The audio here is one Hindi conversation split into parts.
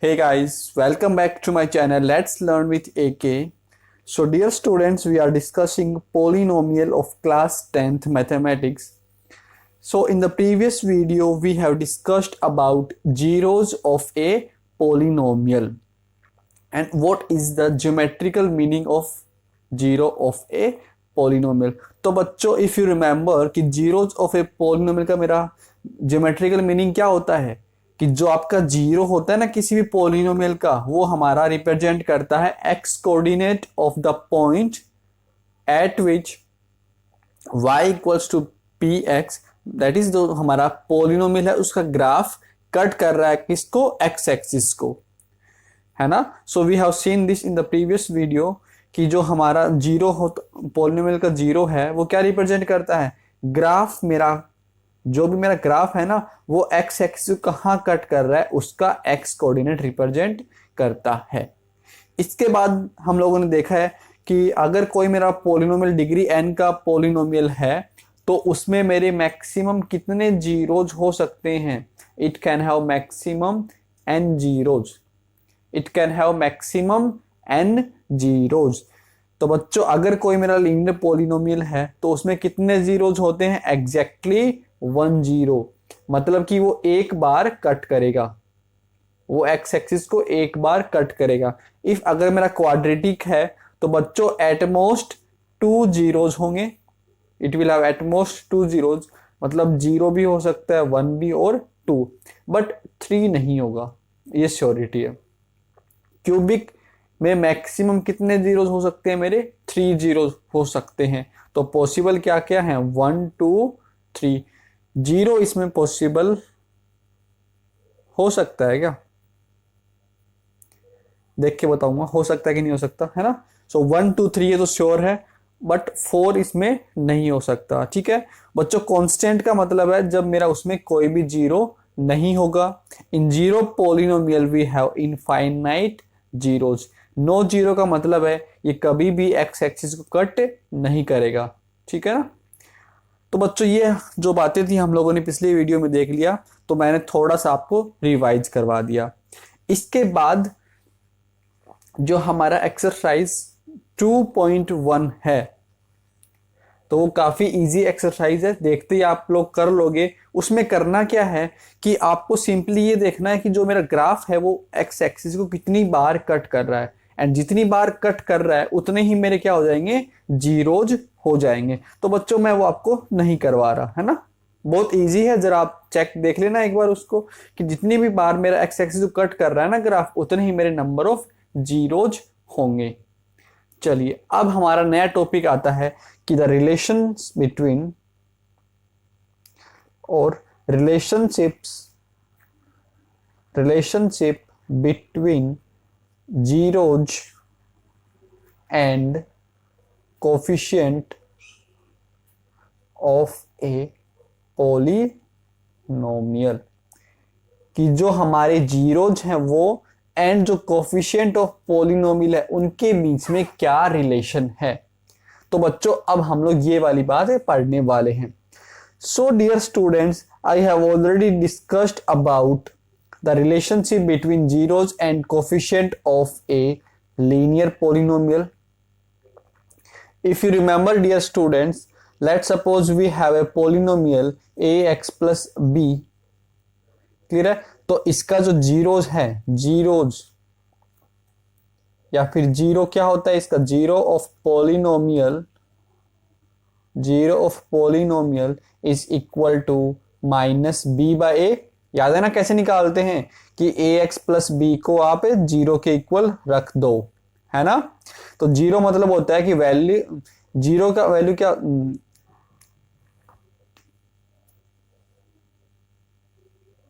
Hey guys, welcome back to my channel. Let's learn with AK. So dear students, we are discussing polynomial of class 10th mathematics. So in the previous video, we have discussed about zeros of a polynomial and what is the geometrical meaning of zero of a polynomial. तो बच्चों, if you remember कि zeros of a polynomial का मेरा geometrical meaning क्या होता है कि जो आपका जीरो होता है ना किसी भी पोलिनोमियल का, वो हमारा रिप्रेजेंट करता है x coordinate of the point at which y equals to P x. That is जो हमारा पोलिनोमियल है उसका ग्राफ कट कर रहा है किसको, एक्स एक्सिस को, है ना। So we have seen this in the previous video कि जो हमारा जीरो हो पोलिनोमियल का जीरो है वो क्या रिप्रेजेंट करता है, ग्राफ मेरा जो भी मेरा ग्राफ है ना वो एक्स एक्सिस कहाँ कट कर रहा है उसका एक्स कोऑर्डिनेट रिप्रेजेंट करता है। इसके बाद हम लोगों ने देखा है कि अगर कोई मेरा पोलिनोमियल डिग्री एन का पोलिनोमियल है तो उसमें मेरे मैक्सिमम कितने जीरोज हो सकते हैं। It can have maximum n zeros, it can have maximum n zeros. तो बच्चों अगर कोई मेरा लीनियर पोलिनोमियल है तो उसमें कितने जीरोज होते हैं, एग्जैक्टली 1 जीरो, मतलब कि वो एक बार कट करेगा, वो एक्स एक्सिस को एक बार कट करेगा। इफ अगर मेरा क्वाड्रेटिक है तो बच्चों एटमोस्ट 2 जीरोज होंगे, it will have at most 2 zeros, मतलब 0 भी हो सकता है 1 भी और 2, बट 3 नहीं होगा, ये श्योरिटी है। क्यूबिक में मैक्सिमम कितने जीरोज हो सकते हैं, मेरे 3 जीरोज हो सकते हैं। तो पॉसिबल क्या क्या है, 1 2 3, जीरो इसमें पॉसिबल हो सकता है क्या, देख के बताऊंगा हो सकता है कि नहीं हो सकता, है ना। सो 1 2 3 ये तो श्योर है, बट 4 इसमें नहीं हो सकता। ठीक है बच्चों, कांस्टेंट का मतलब है जब मेरा उसमें कोई भी जीरो नहीं होगा। In zero polynomial we have infinite zeros. No zero का मतलब है ये कभी भी एक्स एक्सिस को कट नहीं करेगा, ठीक है ना। तो बच्चों ये जो बातें थी हम लोगों ने पिछले वीडियो में देख लिया, तो मैंने थोड़ा सा आपको रिवाइज करवा दिया। इसके बाद जो हमारा एक्सरसाइज 2.1 है तो वो काफी इजी एक्सरसाइज है, देखते ही आप लोग कर लोगे। उसमें करना क्या है कि आपको सिंपली ये देखना है कि जो मेरा ग्राफ है वो एक्स एक्सिस को कितनी बार कट कर रहा है, एंड जितनी बार कट कर रहा है उतने ही मेरे क्या हो जाएंगे, जीरोज हो जाएंगे। तो बच्चों मैं वो आपको नहीं करवा रहा, है ना, बहुत इजी है, जरा आप चेक देख लेना एक बार उसको कि जितनी भी बार मेरा एक्स एक्सिस को कट कर रहा है ना ग्राफ, उतने ही मेरे नंबर ऑफ जीरोज होंगे। चलिए अब हमारा नया टॉपिक आता है कि द रिलेशंस बिटवीन और relationship between zeros and coefficient of A polynomial, कि जो हमारे जीरोज हैं वो एंड जो कोफिशिएंट ऑफ पोलिनोमियल है उनके बीच में क्या रिलेशन है। तो बच्चों अब हम लोग ये वाली बात पढ़ने वाले हैं। So dear students, I have already discussed about the relationship between zeros and coefficient of a linear polynomial. If you remember dear students, let's suppose we have a polynomial ax plus b, clear है। तो इसका जो जीरोज है, जीरोज या फिर जीरो क्या होता है इसका, zero of polynomial is equal to minus B by A. याद है ना कैसे निकालते हैं कि ए एक्स प्लस बी को आप जीरो के इक्वल रख दो, है ना। तो जीरो मतलब होता है कि वैल्यू, जीरो का वैल्यू क्या,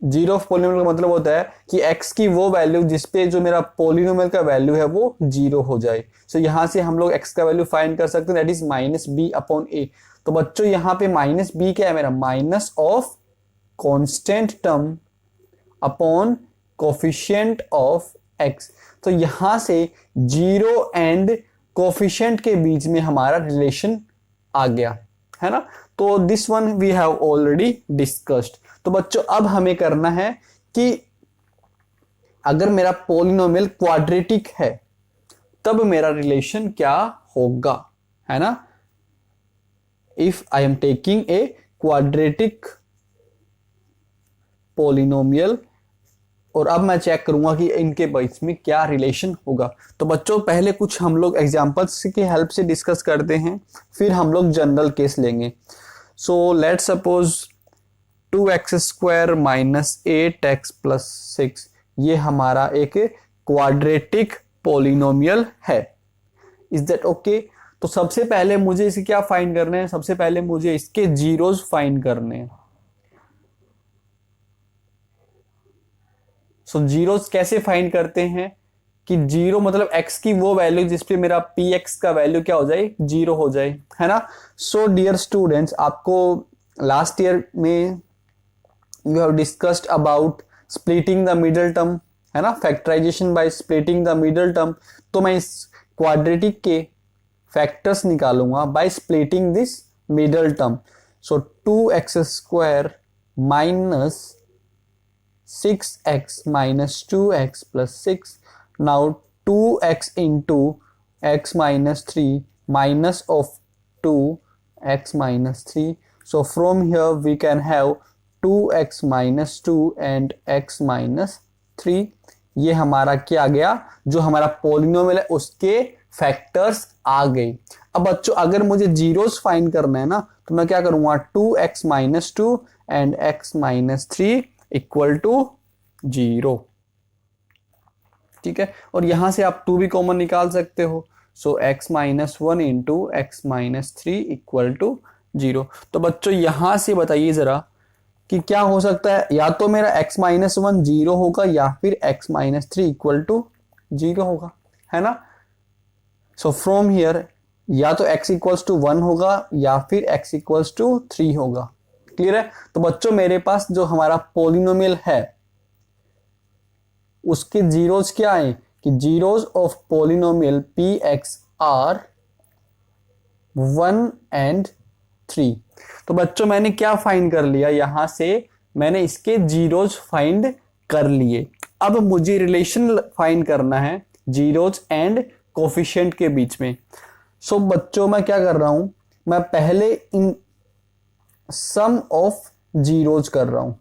जीरो ऑफ पोलिनोमियल का मतलब होता है कि x की वो वैल्यू जिसपे जो मेरा पोलिनोमियल का वैल्यू है वो जीरो हो जाए। सो यहां से हम लोग x का वैल्यू फाइंड कर सकते हैं, that is minus B upon A. तो बच्चों यहाँ पे माइनस बी क्या है मेरा, minus of constant term upon coefficient of x। तो यहां से जीरो एंड कोफिशिएंट के बीच में हमारा रिलेशन आ गया, है ना। तो this one we have already discussed. तो बच्चों अब हमें करना है कि अगर मेरा पोलिनोमियल क्वाड्रेटिक है तब मेरा रिलेशन क्या होगा, है ना। If I am taking a quadratic polynomial, और अब मैं चेक करूंगा कि इनके बीच में क्या रिलेशन होगा। तो बच्चों पहले कुछ हम लोग एग्जांपल्स की हेल्प से डिस्कस करते हैं, फिर हम लोग जनरल केस लेंगे। So let's suppose 2x² minus 8x plus 6 ये हमारा एक क्वाड्रेटिक पोलिनोमियल है। Is that okay? तो सबसे पहले मुझे इसे क्या फाइंड करना है, सबसे पहले मुझे इसके जीरोस फाइंड करने हैं। सो जीरोस कैसे फाइंड करते हैं कि जीरो मतलब x की वो वैल्यू जिसपे मेरा px का वैल्यू क्या हो जाए, जीरो हो जाए, है ना। सो डियर स्टूडेंट्स, आपको लास्ट ईयर में you have discussed about splitting the middle term, है ना, factorisation by splitting the middle term. तो मैं इस क्वाड्रेटिक के फैक्टर्स निकालूंगा by splitting this middle term. So 2x² minus 6x minus 2x plus 6. Now 2x into x minus 3 minus of 2x minus 3. So from here we can have 2x minus 2 and x minus 3. ये हमारा क्या आ गया, जो हमारा पोलिनोमियल है उसके फैक्टर्स आ गए। अब बच्चों अगर मुझे जीरोस फाइंड करना है ना, तो मैं क्या करूंगा, 2x minus 2 and x minus 3 equal to 0। ठीक है, और यहां से आप 2 भी कॉमन निकाल सकते हो। So x minus 1 into x minus 3 equal to 0। तो बच्चों यहां से बताइए जरा कि क्या हो सकता है, या तो मेरा x माइनस 1 0 होगा या फिर x माइनस 3 इक्वल टू 0 होगा, है ना। सो फ्रॉम हियर या तो x इक्वल्स टू 1 होगा या फिर x इक्वल्स टू 3 होगा। क्लियर है। तो बच्चों मेरे पास जो हमारा पोलिनोमियल है उसके जीरोस क्या है कि zeros of polynomial px are 1 and 3। तो बच्चों मैंने क्या फाइंड कर लिया, यहां से मैंने इसके जीरोस फाइंड कर लिए। अब मुझे रिलेशन फाइंड करना है जीरोस एंड कोफिशिएंट के बीच में। सो बच्चों मैं क्या कर रहा हूं, मैं पहले इन सम ऑफ जीरोज कर रहा हूं।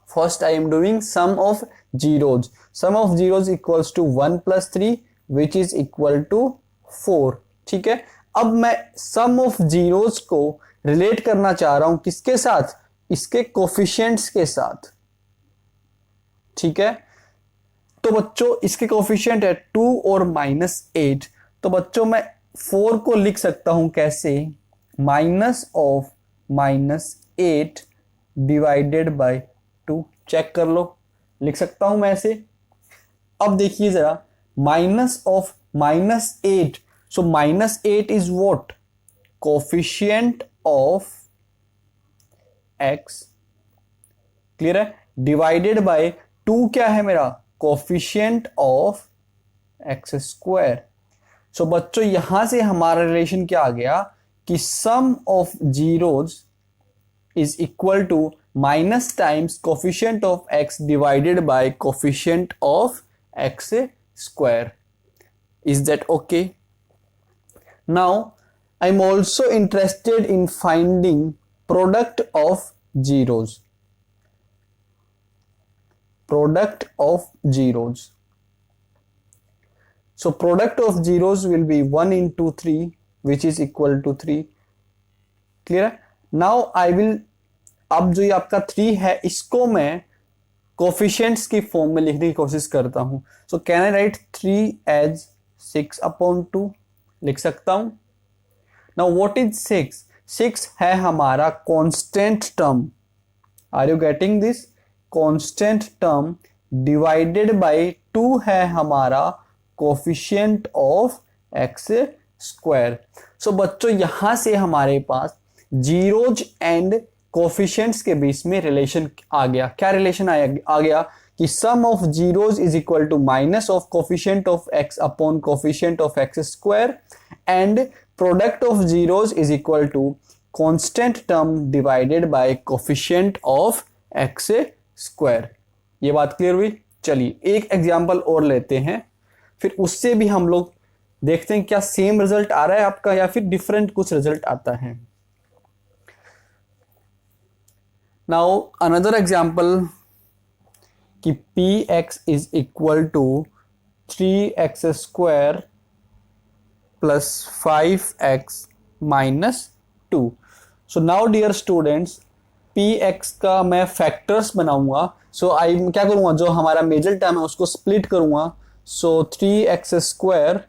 First I am doing sum of zeros. Sum of zeros equals to 1 plus 3 which is equal to 4। ठीक है, अब मैं सम ऑफ जीरोज को रिलेट करना चाह रहा हूं किसके साथ, इसके कोफिशिएंट्स के साथ। ठीक है, तो बच्चों इसके कोफिशिएंट है 2 और -8। तो बच्चों मैं 4 को लिख सकता हूं कैसे, minus of -8 divided by 2। Check कर लो, लिख सकता हूं मैं ऐसे। अब देखिए जरा, minus of -8, so -8 is what, coefficient of x। Clear है, डिवाइडेड बाय 2 क्या है मेरा, कोफिशिएंट ऑफ x²। सो बच्चों यहां से हमारा रिलेशन क्या आ गया कि sum of zeros is equal to minus times coefficient of x divided by coefficient of x²। Is that okay? Now I am also interested in finding product of zeros. Product of zeros. So product of zeros will be 1 into 3 which is equal to 3. Clear है? Now I will, अब जो ये आपका 3 है इसको मैं कोफिशिएंट्स की फॉर्म में लिखने की कोशिश करता हूं। So can I write 3 as 6/2? लिख सकता हूं। Now what is 6? 6 है हमारा constant term. Are you getting this? Constant term divided by 2 है हमारा कोफिशिएंट ऑफ x²। सो बच्चों यहां से हमारे पास जीरोज एंड कोफिशिएंट्स के बीच में रिलेशन आ गया। क्या रिलेशन आ गया कि sum of zeros is equal to minus of coefficient of x upon coefficient of x² and product of zeros is equal to constant term divided by coefficient of x²। ये बात क्लियर हुई? चलिए एक एग्जाम्पल और लेते हैं, फिर उससे भी हम लोग देखते हैं क्या सेम रिजल्ट आ रहा है आपका या फिर डिफरेंट कुछ रिजल्ट आता है। नाउ अनदर एग्जाम्पल कि px is equal to 3x² plus 5x minus 2। So now dear students, px का मैं फैक्टर्स बनाऊंगा। सो आई क्या करूंगा, जो हमारा मेजर टर्म है उसको स्प्लिट करूंगा। सो 3x²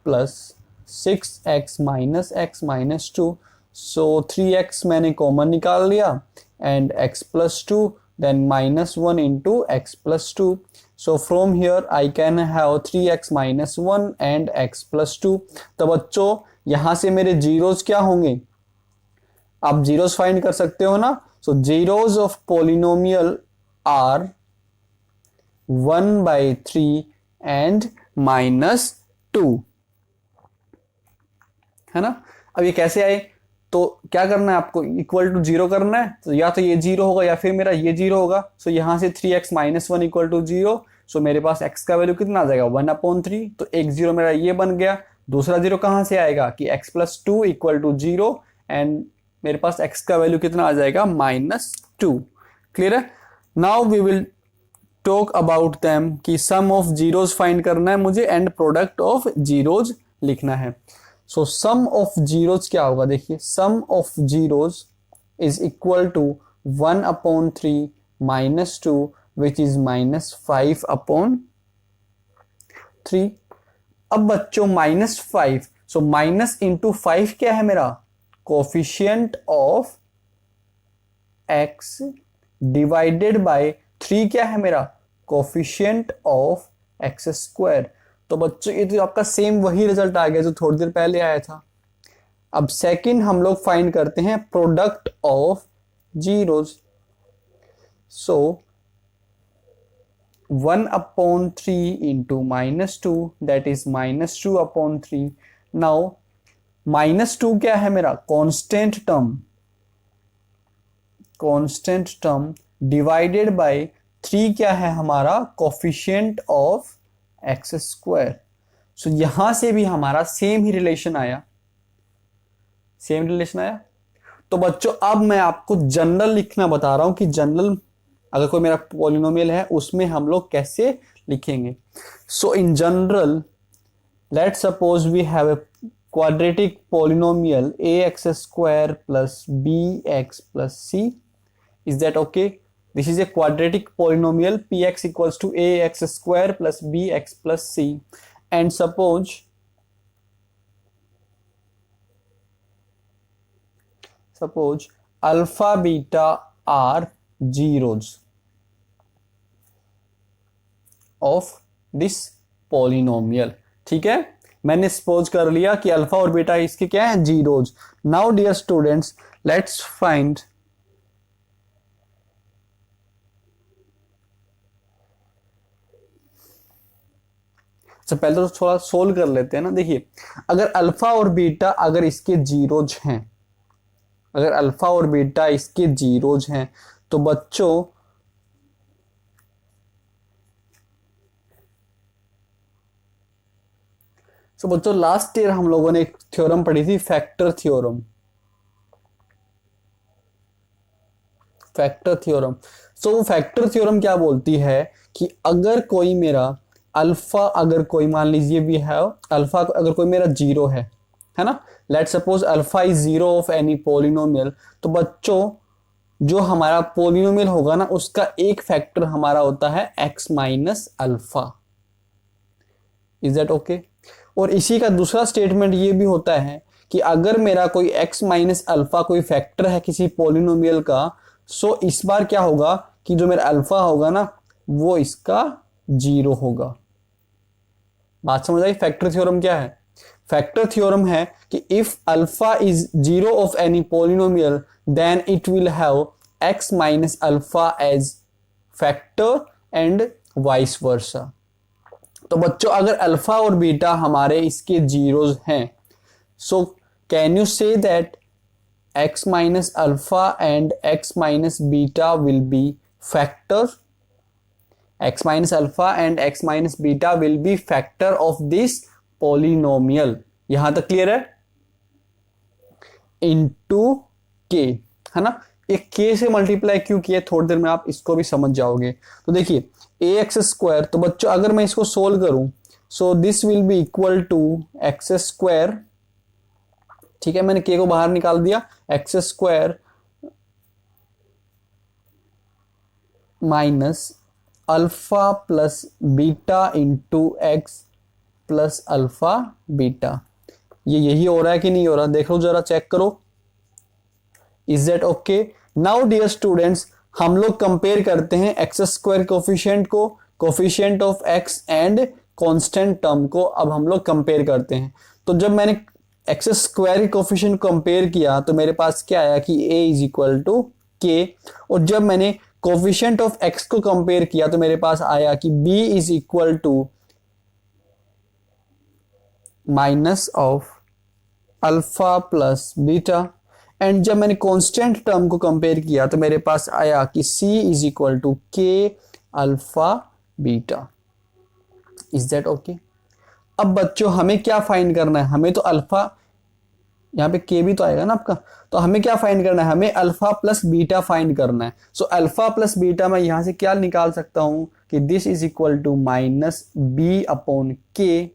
plus 6x minus x minus 2। सो 3x मैंने कॉमन निकाल लिया and x plus 2, then minus 1 into x plus 2. So from here I can have 3x minus 1 and x plus 2. तो बच्चों यहां से मेरे जीरोस क्या होंगे, आप जीरोस फाइंड कर सकते हो ना। So zeros of polynomial are 1/3 and -2, है ना। अब ये कैसे आए, तो क्या करना है आपको, इक्वल टू 0 करना है। तो या तो ये 0 होगा या फिर मेरा ये 0 होगा। सो यहां से 3x माइनस 1 इक्वल टू 0। सो मेरे पास x का वैल्यू कितना आ जाएगा 1/3। तो एक 0 मेरा ये बन गया। दूसरा 0 कहां से आएगा कि x plus 2 equal to 0 and मेरे पास x का वैल्यू कितना आ जाएगा -2। क्लियर है। Now we will talk about them कि सम ऑफ जीरोज फाइंड करना है मुझे एंड प्रोडक्ट ऑफ जीरोज लिखना है। सो सम ऑफ जीरोज क्या होगा, देखिए sum of zeros is equal to 1/3 minus 2 which is -5/3। अब बच्चों -5, सो माइनस इंटू 5 क्या है मेरा, coefficient of x divided bye 3 क्या है मेरा, कोफिशिएंट ऑफ x²। तो बच्चों ये तो आपका सेम वही रिजल्ट आ गया जो थोड़ी देर पहले आया था। अब सेकंड हम लोग फाइंड करते हैं product of zeros. So 1/3 into -2 that is -2/3। Now -2 क्या है मेरा, कांस्टेंट टर्म डिवाइडेड बाय 3 क्या है हमारा, कोफिशिएंट ऑफ x²। सो यहां से भी हमारा सेम रिलेशन आया। तो बच्चों अब मैं आपको जनरल लिखना बता रहा हूं कि जनरल अगर कोई मेरा पॉलिनोमियल है उसमें हम लोग कैसे लिखेंगे। So in general let's suppose we have a quadratic polynomial ax² plus bx plus c. Is that okay? This is a quadratic polynomial px equals to ax² plus bx plus c. And suppose alpha beta are zeros of this polynomial. ठीक है, मैंने सपोज कर लिया कि अल्फा और बीटा इसके क्या है, zeros. Now dear students let's find पहले तो थोड़ा सोल्व कर लेते हैं ना। देखिए अगर अल्फा और बीटा अगर इसके जीरोज हैं, अगर अल्फा और बीटा इसके जीरोज हैं तो बच्चों लास्ट ईयर हम लोगों ने एक थ्योरम पढ़ी थी, फैक्टर थ्योरम। वो फैक्टर थ्योरम क्या बोलती है कि अगर कोई मेरा अल्फा, अगर कोई मान लीजिए वी हैव अल्फा, अगर कोई मेरा 0 है ना, let's suppose alpha is 0 of any polynomial. तो बच्चों जो हमारा पोलिनोमियल होगा ना उसका एक फैक्टर हमारा होता है x minus alpha. Is that okay? और इसी का दूसरा स्टेटमेंट ये भी होता है कि अगर मेरा कोई x माइनस अल्फा कोई फैक्टर है किसी पोलिनोमियल का, सो इस बार क्या होगा कि जो मेरा अल्फा होगा ना वो इसका 0 होगा। बात समझ आई? फैक्टर थ्योरम क्या है? फैक्टर थ्योरम है कि if alpha is 0 of any polynomial then it will have x minus alpha as factor and vice versa. तो बच्चों अगर अल्फा और बीटा हमारे इसके जीरोज हैं, so can you say that x minus alpha and x minus beta will be factor. x minus alpha and x minus beta will be factor of this polynomial. यहां तक क्लियर है? इनटू के, है ना, एक के से मल्टीप्लाई क्यों किया थोड़ी देर में आप इसको भी समझ जाओगे। तो देखिए ax स्क्वायर, तो बच्चों अगर मैं इसको सोल्व करूं so this will be equal to x square, ठीक है, मैंने के को बाहर निकाल दिया, x square minus alpha plus beta into x plus alpha beta. ये यही हो रहा है कि नहीं हो रहा, देखो जरा चेक करो। Is that okay? Now dear students, हम लोग कंपेयर करते हैं एक्स स्क्वायर कोफिशिएंट को, coefficient of x and constant term को। अब हम लोग कंपेयर करते हैं, तो जब मैंने एक्स स्क्वायर के कोफिशिएंट कंपेयर किया तो मेरे पास क्या आया कि a इज इक्वल टू के, और जब मैंने कोफिशिएंट ऑफ एक्स को कंपेयर किया तो मेरे पास आया कि b is equal to minus of alpha plus beta, and जब मैंने कांस्टेंट टर्म को कंपेयर किया तो मेरे पास आया कि c इज इक्वल टू के alpha beta. Is that okay? अब बच्चों हमें क्या फाइंड करना है, हमें तो अल्फा, यहाँ पे के भी तो आएगा ना आपका, तो हमें क्या फाइंड करना है, हमें अल्फा प्लस बीटा फाइंड करना है। सो अल्फा प्लस बीटा मैं यहां से क्या निकाल सकता हूं कि this is equal to minus B upon के,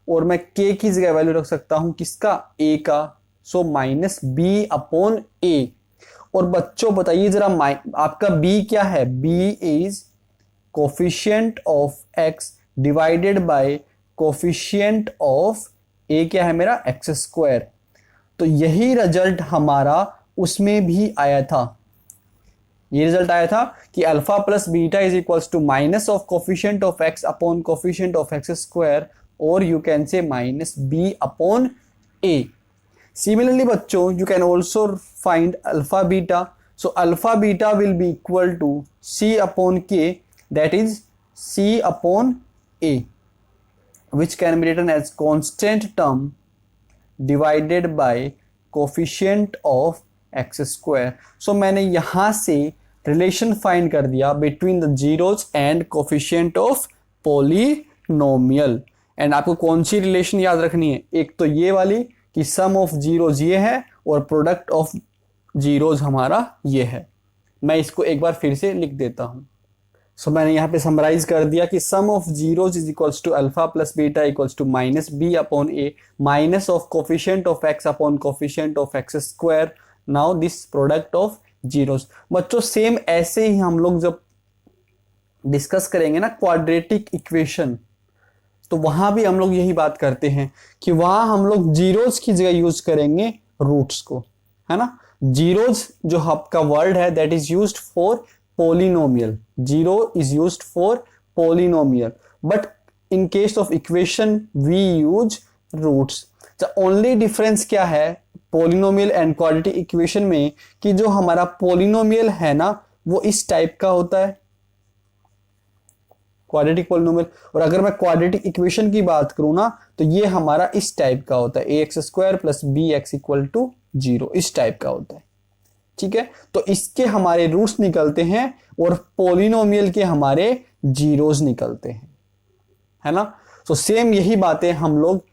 और मैं के की जगह वैल्यू रख सकता हूं किसका, ए का, so minus B upon A. और बच्चों बताइए जरा आपका बी क्या है, B is coefficient of x divided by coefficient of A, क्या है मेरा, एक्स स्क्वायर। तो यही रिजल्ट हमारा उसमें भी आया था, ये रिजल्ट आया था कि alpha plus beta is equals to minus of coefficient of X upon coefficient of x square, और you can say minus B upon A. Similarly बच्चों you can also find alpha beta, so alpha beta will be equal to c upon k, that is c upon a, which can be written as constant term divided by coefficient of x square। so मैंने यहाँ से रिलेशन फाइंड कर दिया between the zeros and coefficient of polynomial। And आपको कौन सी रिलेशन याद रखनी है, एक तो ये वाली कि सम ऑफ जीरोज ये है और प्रोडक्ट ऑफ जीरोज हमारा ये है। मैं इसको एक बार फिर से लिख देता हूं। सो मैंने यहाँ पे समराइज कर दिया कि sum of zeros is equals to alpha plus beta equals to minus B upon A minus of coefficient of X upon coefficient of x square, now this product of zeros. बच्चों सेम ऐसे ही हम लोग जब डिस्कस करेंगे ना क्वाड्रेटिक इक्वेशन, तो वहां भी हम लोग यही बात करते हैं कि वहां हम लोग जीरोज की जगह यूज करेंगे रूट्स को, है ना। जीरोज जो आपका वर्ड है that is used for polynomial, zero is used for polynomial, but in case of equation we use roots. The only difference क्या है पोलिनोमियल एंड क्वाड्रेटिक इक्वेशन में, कि जो हमारा पोलिनोमियल है ना वो इस टाइप का होता है, क्वाड्रेटिक पोलिनोमियल, और अगर मैं क्वाड्रेटिक इक्वेशन की बात करूं ना तो ये हमारा इस टाइप का होता है, A X square plus B X equal to zero, इस टाइप का होता है, ठीक है। तो इसके हमारे रूट्स निकलते हैं और पोलिनोमियल के हमारे जीरोज निकलते हैं, है ना। तो सेम यही बातें हम लोग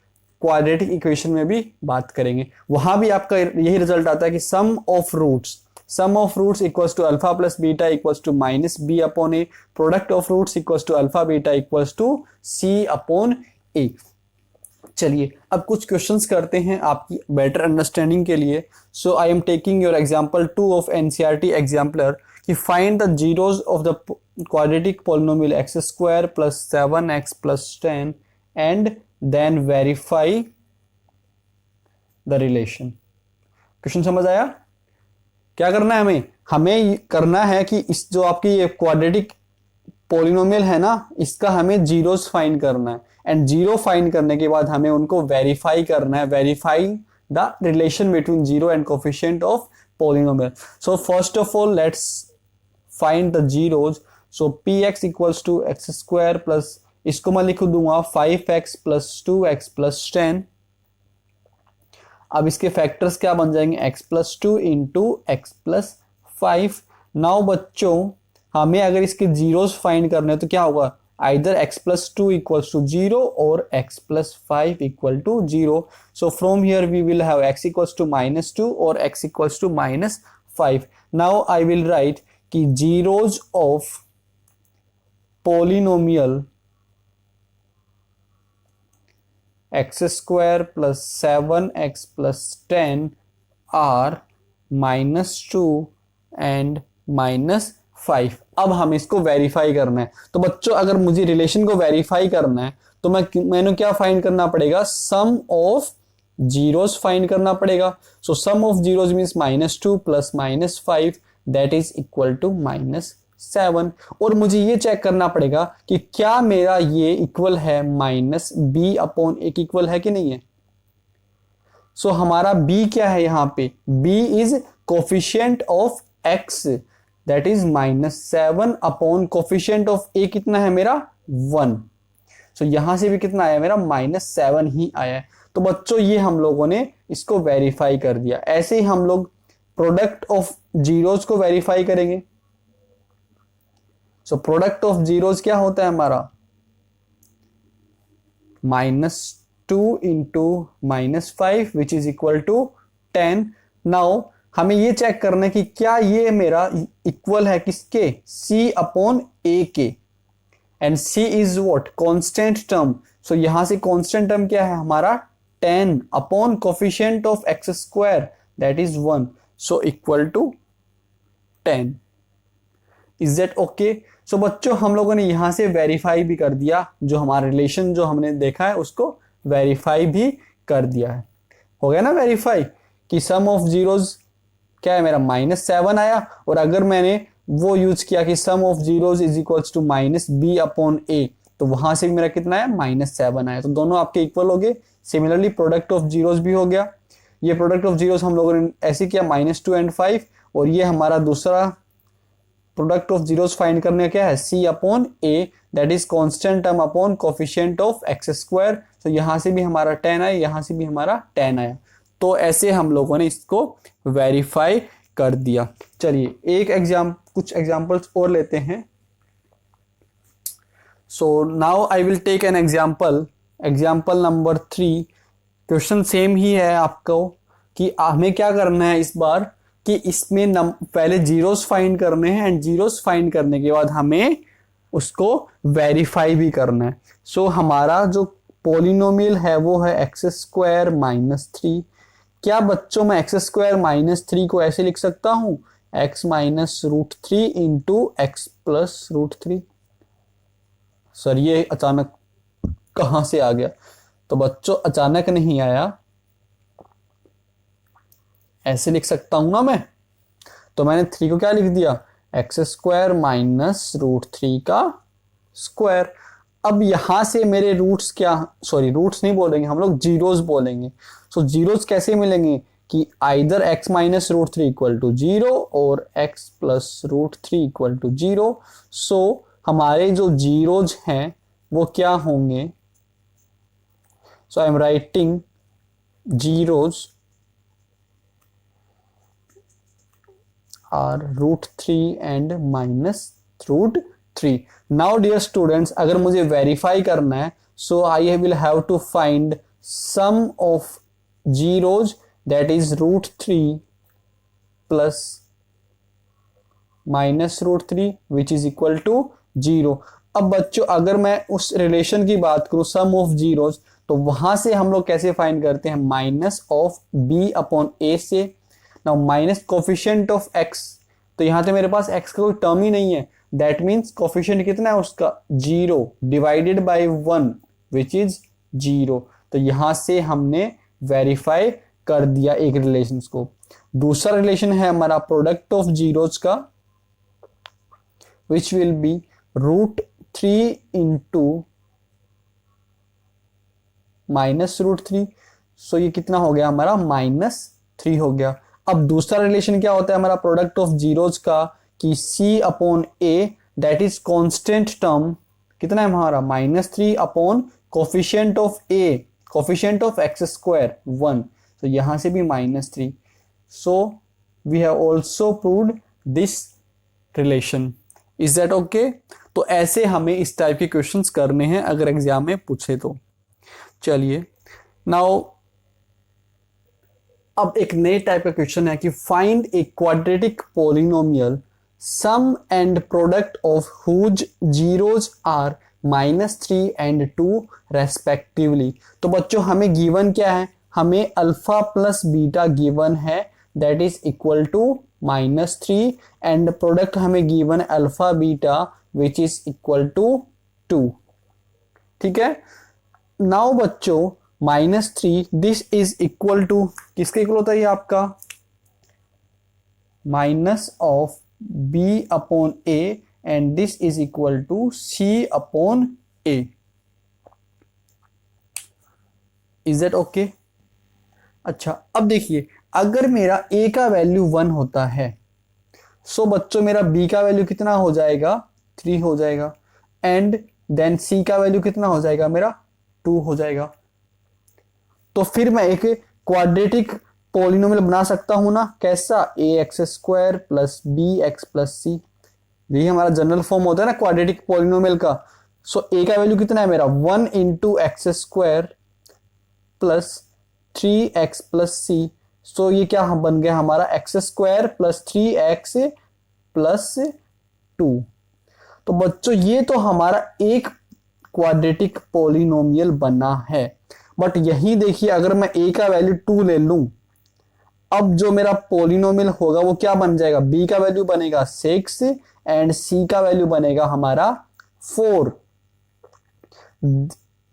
क्वाड्रेटिक इक्वेशन में भी बात करेंगे, वहां भी आपका यही रिजल्ट आता है कि sum of roots equals to alpha plus beta equals to minus b upon a, product of roots equals to alpha beta equals to c upon a। चलिए अब कुछ क्वेश्चंस करते हैं आपकी बेटर अंडरस्टैंडिंग के लिए। So I am taking your example 2 of NCERT exemplar कि find the zeros of the quadratic polynomial X square plus 7x plus 10 and then verify the relation. Question समझ आया? क्या करना है हमें करना है कि इस जो आपकी ये क्वाड्रेटिक पोलिनोमियल है ना इसका हमें जीरोस फाइंड करना है, एंड जीरो फाइंड करने के बाद हमें उनको वेरीफाई करना है, verify the relation between zero and coefficient of polynomial. So first of all let's find the zeros. So p x equals to x square plus, इसको मैं लिख दूंगा 5x प्लस 2x प्लस 10। अब इसके फैक्टर्स क्या बन जाएंगे, x plus 2 into x plus 5। Now बच्चों हमें अगर इसके जीरोस फाइंड करने तो क्या होगा, either x+2 equals to 0 or x+5 equal to 0. So from here we will have x equals to -2 or x equals to -5. Now I will write कि zeros of polynomial x² plus 7x plus 10 are -2 and -5. अब हम इसको वेरीफाई करना है। तो बच्चों अगर मुझे रिलेशन को वेरीफाई करना है तो मैंने क्या फाइंड करना पड़ेगा, सम ऑफ जीरोस फाइंड करना पड़ेगा। So sum of zeros means -2 plus -5 that is equal to -7। और मुझे ये चेक करना पड़ेगा कि क्या मेरा ये इक्वल है -b/a के इक्वल है कि नहीं है। सो हमारा b क्या है यहाँ पे, b is coefficient of x that is -7 upon coefficient of a कितना है मेरा 1। सो यहां से भी कितना आया मेरा -7 ही आया है। तो बच्चों ये हम लोगों ने इसको वेरीफाई कर दिया। ऐसे ही हम लोग प्रोडक्ट ऑफ जीरोस को वेरीफाई करेंगे। सो प्रोडक्ट ऑफ जीरोस क्या होता है हमारा, -2 into -5 which is equal to 10। Now हमें ये चेक करना है कि क्या ये मेरा इक्वल है किसके, c/a के, and c is what, constant term. So यहां से कांस्टेंट टर्म क्या है हमारा 10 upon coefficient of x² that is 1, so equal to 10। Is that okay. So बच्चों हम लोगों ने यहां से वेरीफाई भी कर दिया, जो हमारा रिलेशन जो हमने देखा है उसको वेरीफाई भी कर दिया है। हो गया ना वेरीफाई कि सम ऑफ जीरोस क्या है मेरा -7 आया, और अगर मैंने वो यूज किया कि sum of zeros is equals to -b/a तो वहां से भी मेरा कितना है -7 आया। तो दोनों आपके इक्वल हो गए। सिमिलरली प्रोडक्ट ऑफ जीरोस भी हो गया। ये प्रोडक्ट ऑफ जीरोस हम लोगों ने ऐसे किया -2 and 5, और ये हमारा दूसरा प्रोडक्ट ऑफ जीरोस फाइंड करने का क्या है, c/a that is constant term upon coefficient of x²। तो यहां से भी हमारा 10 आया, यहां से भी हमारा 10 आया। तो ऐसे हम लोगों ने इसको वेरीफाई कर दिया। चलिए कुछ एग्जांपल्स और लेते हैं। So now I will take an example number 3। Question same ही है आपको कि हमें क्या करना है इस बार कि इसमें पहले जीरोस फाइंड करने हैं, एंड जीरोस फाइंड करने के बाद हमें उसको वेरीफाई भी करना है। सो हमारा जो पॉलिनोमियल है वो है x² - 3। क्या बच्चों मैं x² - 3 को ऐसे लिख सकता हूं, x -√3 इंटू x +√3। सर ये अचानक कहां से आ गया, तो बच्चों अचानक नहीं आया, ऐसे लिख सकता हूं ना मैं। तो मैंने 3 को क्या लिख दिया, x² -√3 का स्क्वायर। अब यहां से मेरे रूट्स क्या, सॉरी रूट्स नहीं बोलेंगे हम लोग, जीरोस बोलेंगे। सो जीरोस कैसे मिलेंगे कि आइदर x -√3 इक्वल टू 0 और x +√3 इक्वल टू 0। सो हमारे जो जीरोज हैं वो क्या होंगे, so I am writing zeros are √3 and -√3। Now dear students अगर मुझे वेरीफाई करना है, so I will have to find sum of zeros that is √3 plus -√3 which is equal to 0। अब बच्चों अगर मैं उस रिलेशन की बात करूं सम ऑफ जीरोज, तो वहां से हम लोग कैसे फाइंड करते हैं, माइनस ऑफ b/a से। Now minus coefficient of x, तो यहां पे मेरे पास x का कोई टर्म ही नहीं है, दैट मीन्स कोफिशिएंट कितना है उसका 0 डिवाइडेड बाय 1 विच इज 0। तो यहां से हमने वेरीफाई कर दिया एक रिलेशन को। दूसरा रिलेशन है हमारा प्रोडक्ट ऑफ जीरोज का, विच विल बी √3 इंटू -√3। सो ये कितना हो गया हमारा -3 हो गया। अब दूसरा रिलेशन क्या होता है हमारा प्रोडक्ट ऑफ जीरोज का कि c/a that is constant term कितना है हमारा -3 upon coefficient of a, coefficient of x² 1। तो यहां से भी -3। So we have also proved this relation. Is that okay? तो ऐसे हमें इस टाइप के क्वेश्चंस करने हैं अगर एग्जाम में पूछे तो। चलिए नाउ अब एक नए टाइप का क्वेश्चन है कि find a quadratic polynomial sum and product of whose zeros are -3 and 2 respectively. तो बच्चों हमें गिवन क्या है, हमें अल्फा प्लस बीटा गिवन है that is equal to -3 and product हमें given alpha beta which is equal to 2। ठीक है, नाउ बच्चों -3 दिस इज इक्वल टू किसके इक्वल होता है ये आपका minus of B upon A and this is equal to c upon a. Is that okay? अच्छा अब देखिए अगर मेरा ए का वैल्यू 1 होता है सो बच्चों मेरा बी का वैल्यू कितना हो जाएगा, 3 हो जाएगा एंड देन सी का वैल्यू कितना हो जाएगा मेरा 2 हो जाएगा। तो फिर मैं एक क्वाड्रेटिक पॉलिनोमियल बना सकता हूं ना, कैसा, A X square plus B X plus C, यही हमारा जनरल फॉर्म होता है ना क्वाड्रेटिक पॉलिनोमियल का। सो ए का वैल्यू कितना है मेरा 1 into x square plus 3x plus C. सो ये क्या बन गया हमारा x square plus 3x plus 2। तो बच्चों ये तो हमारा एक क्वाड्रेटिक पॉलिनोमियल बना है। बट यही देखिए अगर मैं a का वैल्यू 2 ले लूं, अब जो मेरा पॉलिनोमियल होगा वो क्या बन जाएगा, b का वैल्यू बनेगा 6 एंड c का वैल्यू बनेगा हमारा 4।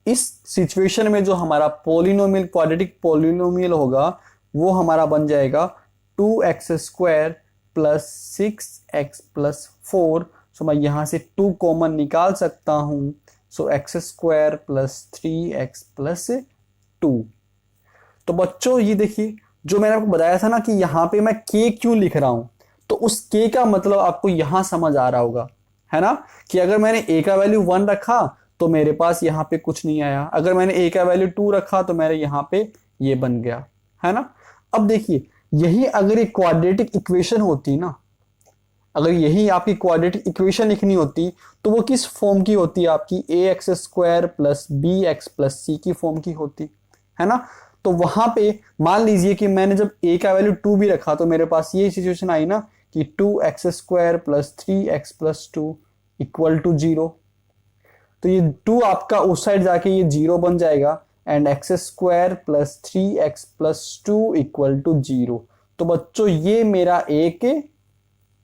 इस सिचुएशन में जो हमारा पॉलिनोमियल क्वाड्रेटिक पॉलिनोमियल होगा वो हमारा बन जाएगा 2x square plus 6x plus 4। सो मैं यहां से 2 कॉमन निकाल सकता हूं, so X square plus 3x plus 2। तो बच्चों ये देखिए जो मैंने आपको बताया था ना कि यहाँ पे मैं k क्यों लिख रहा हूं, तो उस k का मतलब आपको यहां समझ आ रहा होगा, है ना, कि अगर मैंने a का वैल्यू 1 रखा तो मेरे पास यहाँ पे कुछ नहीं आया, अगर मैंने a का वैल्यू 2 रखा तो मेरे यहाँ पे ये बन गया, है ना। अब देखिए यही अगर एक क्वाड्रेटिक इक्वेशन होती ना, अगर यही आपकी क्वाड्रेटिक इक्वेशन लिखनी होती तो वो किस फॉर्म की होती है आपकी, A X square plus B X plus C की फॉर्म की होती, है ना। तो वहां पे मान लीजिए कि मैंने जब a का वैल्यू 2 भी रखा तो मेरे पास ये सिचुएशन आई ना कि 2x square plus 3x plus 2 equal to 0। तो ये 2 आपका उस साइड जाके ये 0 बन जाएगा and x square plus 3x plus 2 equal to 0। तो बच्चों ये मेरा एक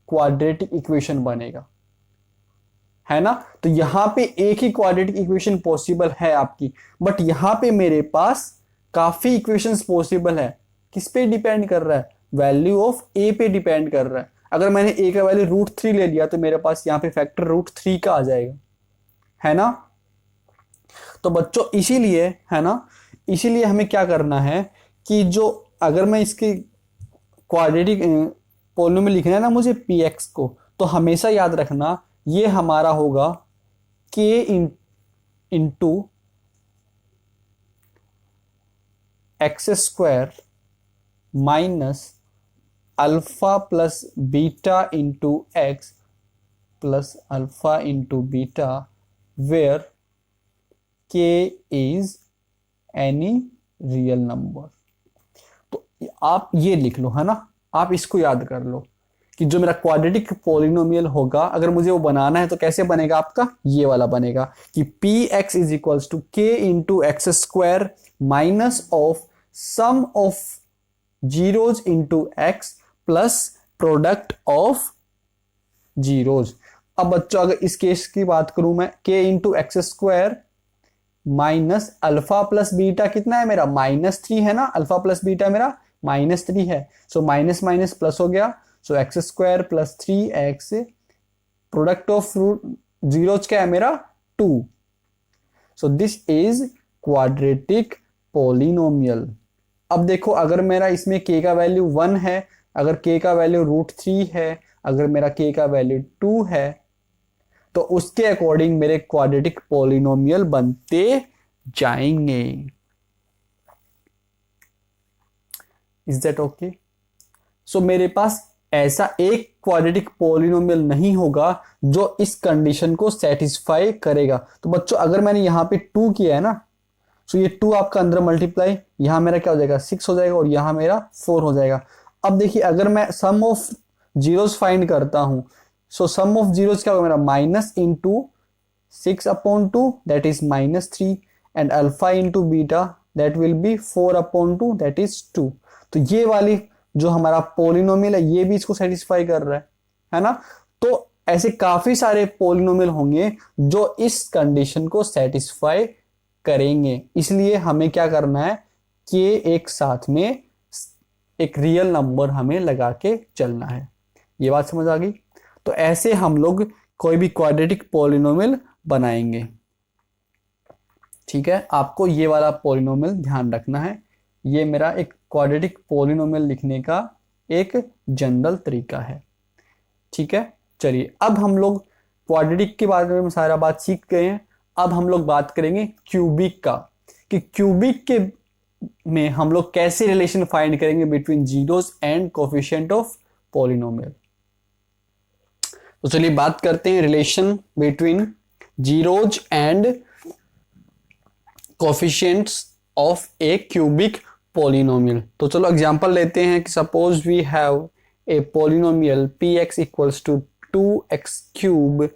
क्वाड्रेटिक इक्वेशन बनेगा, है ना। तो यहां पे एक ही क्वाड्रेटिक इक्वेशन पॉसिबल है आपकी, बट यहां पे मेरे पास काफी इक्वेशंस पॉसिबल है। किस पे डिपेंड कर रहा है, वैल्यू ऑफ ए पे डिपेंड कर रहा है। अगर मैंने ए का वैल्यू √3 ले लिया तो मेरे पास यहाँ पे फैक्टर √3 का आ जाएगा, है ना। तो बच्चों इसीलिए, है ना, इसीलिए हमें क्या करना है कि जो अगर मैं इसके क्वाड्रेटिक पॉलिनोमियल लिखना है ना मुझे px को, तो हमेशा याद रखना ये हमारा होगा k into x square minus alpha plus beta into x plus alpha into beta where k is any real number. तो आप ये लिख लो, है ना, आप इसको याद कर लो कि जो मेरा क्वाड्रेटिक पॉलिनोमियल होगा अगर मुझे वो बनाना है तो कैसे बनेगा आपका, ये वाला बनेगा कि px is equals to k into x square minus of sum of zeros into x plus product of zeros. अब बच्चों अगर इस केस की बात करूं मैं, k into x square minus alpha plus beta कितना है मेरा -3 है ना, अल्फा प्लस बीटा मेरा -3 है। सो माइनस माइनस प्लस हो गया, so X square plus 3x product of zeros क्या है मेरा 2। So this is quadratic polynomial. अब देखो अगर मेरा इसमें k का वैल्यू 1 है, अगर k का वैल्यू √3 है, अगर मेरा k का वैल्यू 2 है, तो उसके अकॉर्डिंग मेरे क्वाड्रेटिक पॉलिनोमियल बनते जाएंगे। Is that okay? सो मेरे पास ऐसा एक क्वाड्रेटिक पॉलिनोमियल नहीं होगा जो इस कंडीशन को सेटिस्फाई करेगा। तो बच्चों अगर मैंने यहाँ पे 2 किया है ना, तो ये 2 आपका अंदर मल्टीप्लाई, यहाँ मेरा क्या हो जाएगा 6 हो जाएगा और यहाँ मेरा 4 हो जाएगा। अब देखिए अगर मैं सम ऑफ जीरोस फाइंड करता हूँ, सो सम ऑफ जीरोस क्या होगा मेरा minus into 6/2 that is -3 and alpha into beta that will be 4/2 that is 2। तो ये वाली जो हमारा पोलिनोमियल है ये भी इसको सेटिस्फाई कर रहा है ना। तो ऐसे काफी सारे पोलिनोमियल होंगे जो इस कंडीशन को सेटिस्फाई करेंगे, इसलिए हमें क्या करना है कि एक साथ में एक रियल नंबर हमें लगा के चलना है। ये बात समझ आ गई। तो ऐसे हम लोग कोई भी क्वाड्रेटिक पोलिनोमियल बनाएंगे। ठीक है, आपको ये वाला पोलिनोमियल ध्यान रखना है। ये मेरा एक क्वाड्रेटिक पोलिनोमियल लिखने का एक जनरल तरीका है। ठीक है, चलिए अब हम लोग क्वाड्रेटिक के बारे में सारा बात सीख गए हैं। अब हम लोग बात करेंगे क्यूबिक का, कि क्यूबिक के में हम लोग कैसे रिलेशन फाइंड करेंगे between zeros and coefficient of polynomial. तो चलिए बात करते हैं relation between zeros and coefficients of a cubic polynomial. तो चलो एग्जांपल लेते हैं कि suppose we have a polynomial px equals to 2x cube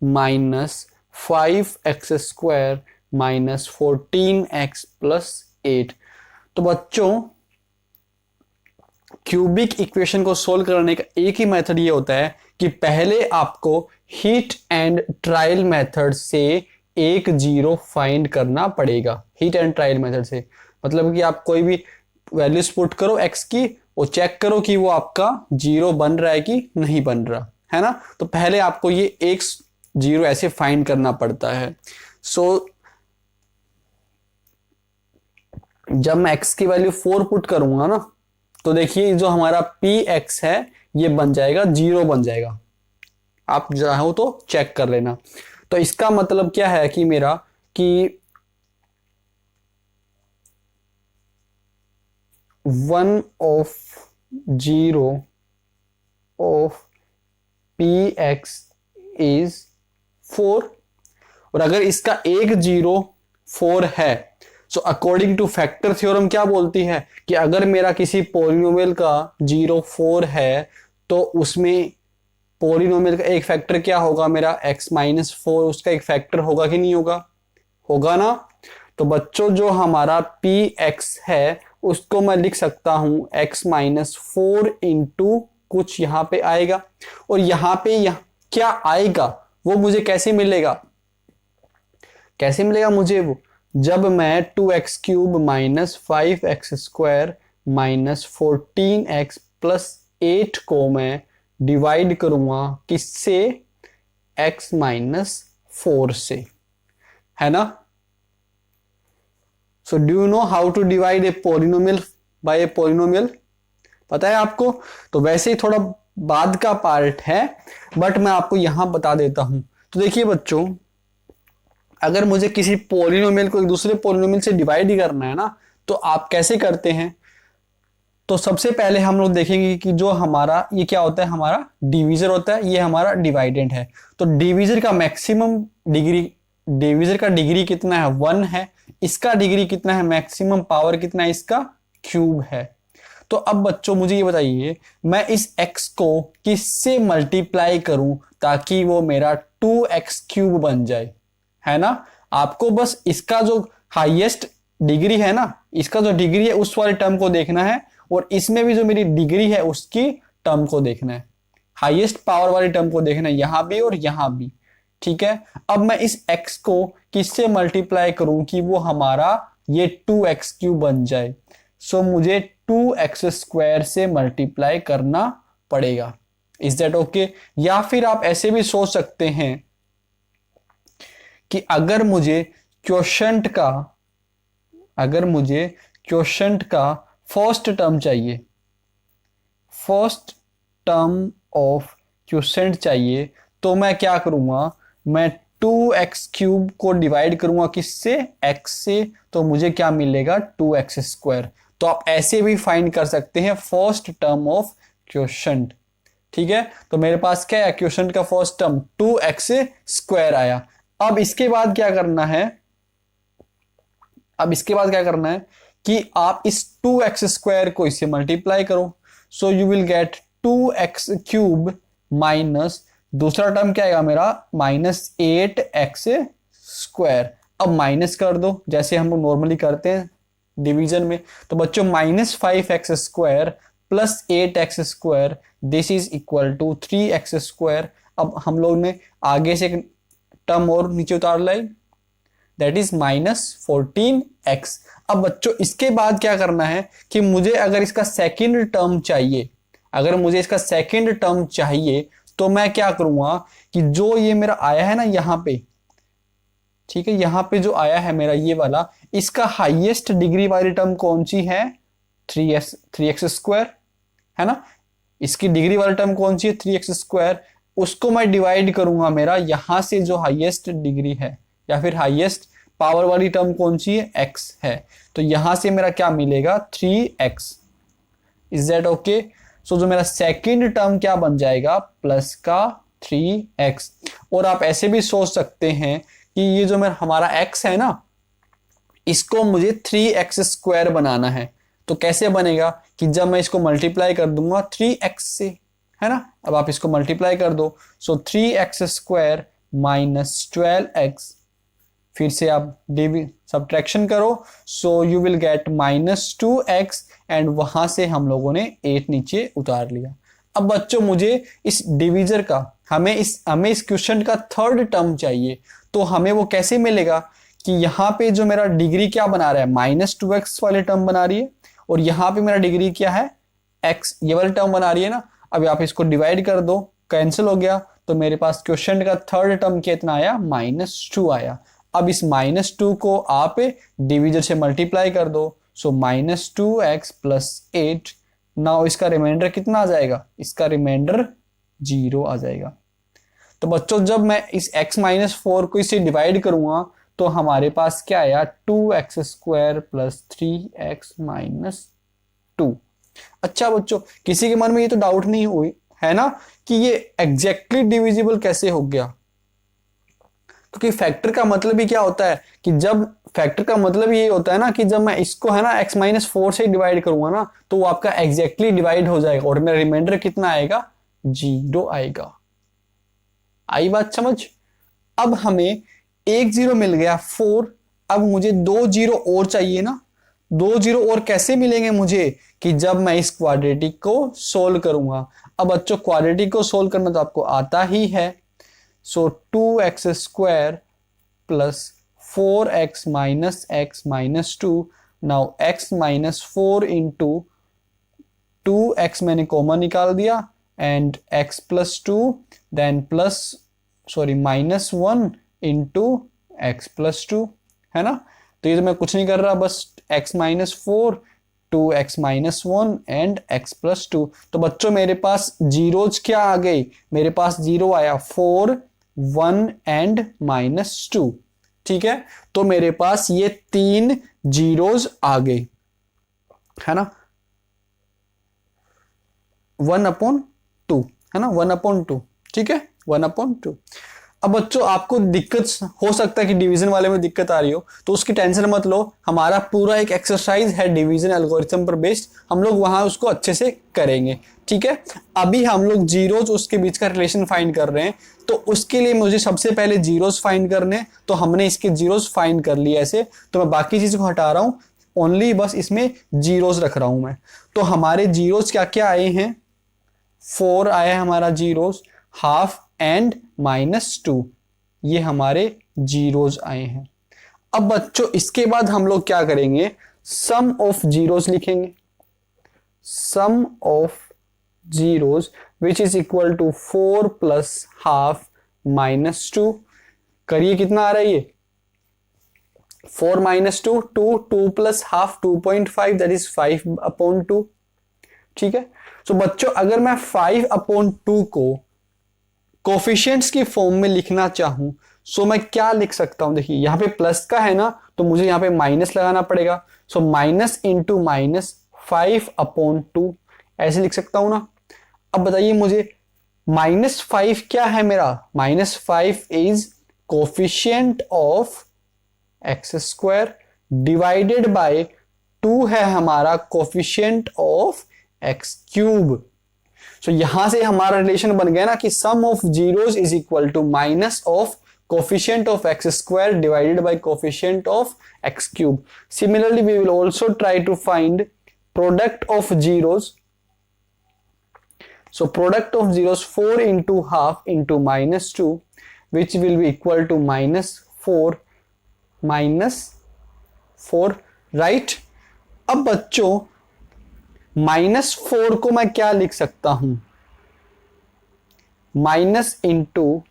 minus 5x square minus 14x plus 8। तो बच्चों क्यूबिक इक्वेशन को सोल्व करने का एक ही मेथड ये होता है कि पहले आपको हीट एंड ट्रायल मेथड से एक जीरो फाइंड करना पड़ेगा। हीट एंड ट्रायल मेथड से मतलब कि आप कोई भी वैल्यूज पुट करो x की और चेक करो कि वो आपका जीरो बन रहा है कि नहीं बन रहा है ना। तो पहले आपको ये एक जीरो ऐसे फाइंड करना पड़ता है। सो जब मैं x की वैल्यू 4 पुट करूंगा ना, तो देखिए जो हमारा px है ये बन जाएगा, जीरो बन जाएगा। आप चाहो तो चेक कर लेना। तो इसका मतलब क्या है कि मेरा कि 1 of zero of px is 4, और अगर इसका एक जीरो 4 है, so according two factor theorem क्या बोलती है कि अगर मेरा किसी पॉलिनोमियल का जीरो 4 है तो उसमें पॉलिनोमियल का एक फैक्टर क्या होगा मेरा x-4, उसका एक फैक्टर होगा कि नहीं होगा, होगा ना। तो बच्चों जो हमारा px है उसको मैं लिख सकता हूं x-4 इंटू कुछ यहाँ पे आएगा, और यहाँ पे क्या आएगा वो मुझे कैसे मिलेगा, कैसे मिलेगा मुझे वो, जब मैं 2x cube minus 5x square minus 14x plus 8 को मैं डिवाइड करूंगा किससे, x-4 से, है ना। So do you know how to divide a polynomial by a polynomial, पता है आपको। तो वैसे ही थोड़ा बाद का पार्ट है बट मैं आपको यहां बता देता हूं। तो देखिए बच्चों, अगर मुझे किसी पॉलिनोमियल को एक दूसरे पॉलिनोमियल से डिवाइड ही करना है ना, तो आप कैसे करते हैं। तो सबसे पहले हम लोग देखेंगे कि जो हमारा ये क्या होता है, हमारा डिवीजर होता है, ये हमारा डिवाइडेंड है। तो डिवीजर का मैक्सिमम डिग्री, डिवीजर का डिग्री कितना है 1 है, इसका डिग्री कितना है, मैक्सिमम पावर कितना है, इसका क्यूब है। तो अब बच्चों मुझे ये बताइए मैं इस x को किससे मल्टीप्लाई करूं ताकि वो मेरा 2x क्यूब बन जाए, है ना। आपको बस इसका जो हाईएस्ट डिग्री है ना, इसका जो डिग्री है उस वाले टर्म को देखना है, और इसमें भी जो मेरी डिग्री है उसकी टर्म को देखना है, हाईएस्ट पावर वाली टर्म को देखना है, यहां भी और यहां भी। ठीक है, अब मैं इस x को किससे मल्टीप्लाई करूं कि वो हमारा ये 2x क्यूब बन जाए। सो मुझे 2x स्क्वायर से मल्टीप्लाई करना पड़ेगा। Is that okay. या फिर आप ऐसे भी सोच सकते हैं कि अगर मुझे क्वोशंट का फर्स्ट टर्म चाहिए, फर्स्ट टर्म ऑफ क्वोशंट चाहिए, तो मैं क्या करूंगा, मैं 2x क्यूब को डिवाइड करूंगा किससे, x से, तो मुझे क्या मिलेगा 2x स्क्वायर। तो आप ऐसे भी फाइंड कर सकते हैं फर्स्ट टर्म ऑफ क्वोशंट। ठीक है, तो मेरे पास क्या है, क्वोशंट का फर्स्ट टर्म 2x² आया। अब इसके बाद क्या करना है, कि आप इस 2x² को इससे मल्टीप्लाई करो। So you will get 2x³ minus दूसरा टर्म क्या आएगा मेरा, -8x²। अब माइनस कर दो जैसे हम लोग नॉर्मली करते हैं डिवीजन में। तो बच्चों -5x² plus 8x², this is equal to 3x²। अब हम लोग ने आगे से एक टर्म और नीचे उतार लाई, दैट इज -14x। अब बच्चों इसके बाद क्या करना है कि मुझे अगर इसका सेकंड टर्म चाहिए, तो मैं क्या करूंगा कि जो ये मेरा आया है ना यहां पे, ठीक है, यहां पे जो आया है मेरा ये वाला, इसका हाईएस्ट डिग्री वाली टर्म कौन सी है, 3x², है ना। इसकी डिग्री वाली टर्म कौन सी है, 3x²। उसको मैं डिवाइड करूंगा मेरा यहां से जो हाईएस्ट डिग्री है या फिर हाईएस्ट पावर वाली टर्म कौन सी है, x है। तो यहां से मेरा क्या मिलेगा, 3x। Is that okay. सो जो मेरा सेकंड टर्म क्या बन जाएगा, प्लस का 3x। और आप ऐसे भी सोच सकते हैं कि ये जो मेरा हमारा x है ना, इसको मुझे 3x² बनाना है। तो कैसे बनेगा कि जब मैं इसको मल्टीप्लाई कर दूंगा 3x से, है ना। अब आप इसको मल्टीप्लाई कर दो, सो 3x² माइनस 12x, फिर से आप सब्ट्रैक्शन करो, so you will get -2x, and वहां से हम लोगों ने 8 नीचे उतार लिया। अब बच्चों मुझे इस डिवीजर का, हमें इस क्वेश्चन का थर्ड टर्म चाहिए। तो हमें वो कैसे मिलेगा कि यहाँ पे जो मेरा डिग्री क्या बना रहा है, -2x वाले टर्म बना रही है, और यहाँ पे मेरा डिग्री क्या है, x, ये वाली टर्म बना रही है ना। अब आप इसको डिवाइड कर दो, कैंसिल हो गया, तो मेरे पास क्वेश्चन का थर्ड टर्म कितना आया, -2 आया। अब इस -2 को आप डिवीजर से मल्टीप्लाई कर दो, सो -2x प्लस 8। नाउ इसका रिमाइंडर कितना आ जाएगा, इसका रिमाइंडर 0 आ जाएगा। तो बच्चों जब मैं इस x-4 को इसे डिवाइड करूंगा तो हमारे पास क्या आया, 2x² प्लस 3x माइनस 2। अच्छा बच्चों, किसी के मन में ये तो डाउट नहीं हुई है ना कि ये एग्जैक्टली डिविजिबल कैसे हो गया, क्योंकि फैक्टर का मतलब ही क्या होता है कि फैक्टर का मतलब ये होता है ना कि जब मैं इसको है ना x-4 से डिवाइड करूंगा ना, तो वो आपका एग्जैक्टली डिवाइड हो जाएगा और मेरा रिमाइंडर कितना आएगा, 0 आएगा। आई बात समझ। अब हमें एक 0 मिल गया 4, अब मुझे 2 0 और चाहिए ना। 2 0 और कैसे मिलेंगे मुझे, कि जब मैं इस क्वाड्रेटिक को सोल्व करूंगा। अब बच्चों क्वाड्रेटिक को सोल्व करना तो आपको आता ही है, so 2x² plus 4x minus x minus 2। Now x minus 4 into 2x मैंने कॉमन निकाल दिया, and x plus 2, then -1 into x plus 2, है ना। तो ये तो मैं कुछ नहीं कर रहा, बस x-4, 2x minus 1 and x plus 2। तो बच्चों मेरे पास जीरोज क्या आ गई, मेरे पास 0 आया, 4, 1 एंड -2, ठीक है। तो मेरे पास ये 3 जीरोज आ गए, है ना, 1/2, है ना, 1/2, ठीक है, 1/2। अब बच्चों आपको दिक्कत हो सकता है कि डिवीजन वाले में दिक्कत आ रही हो, तो उसकी टेंशन मत लो, हमारा पूरा एक एक्सरसाइज है डिवीजन एल्गोरिथम पर बेस्ड, हम लोग वहां उसको अच्छे से करेंगे, ठीक है। अभी हम लोग जीरोज उसके बीच का रिलेशन फाइंड कर रहे हैं, तो उसके लिए मुझे सबसे पहले जीरोज फाइंड करने, तो हमने इसके जीरोज फाइंड कर लिए ऐसे, तो मैं बाकी चीज को हटा रहा हूं, ओनली बस इसमें जीरोज रख रहा हूं मैं। तो हमारे जीरोज क्या क्या आए हैं, 4 आया है हमारा जीरोज, हाफ एंड -2, ये हमारे जीरोज आए हैं। अब बच्चों इसके बाद हम लोग क्या करेंगे, सम ऑफ जीरोज लिखेंगे, sum of zeros which is equal to 4 plus half -2। करिए कितना आ रहा है ये, 4 -2, 2 प्लस हाफ 2.5, दैट इज 5/2, ठीक है। तो बच्चों अगर मैं 5/2 को कोफिशिएंट्स की फॉर्म में लिखना चाहूं, सो मैं क्या लिख सकता हूं, देखिए यहां पे प्लस का है ना, तो मुझे यहां पे माइनस लगाना पड़ेगा, सो माइनस इंटू माइनस 5/2 ऐसे लिख सकता हूं ना। अब बताइए मुझे -5 क्या है मेरा, -5 is coefficient of x square divided by 2 है हमारा coefficient of x cube. So यहां से हमारा रिलेशन बन गया ना कि sum of zeros is equal to minus of coefficient of x square divided by coefficient of x cube. Similarly we will also try to find product of zeros. So product of zeros 4 into half into -2 which will be equal to -4 right। अब बच्चों -4 को मैं क्या लिख सकता हूं, माइनस इंटू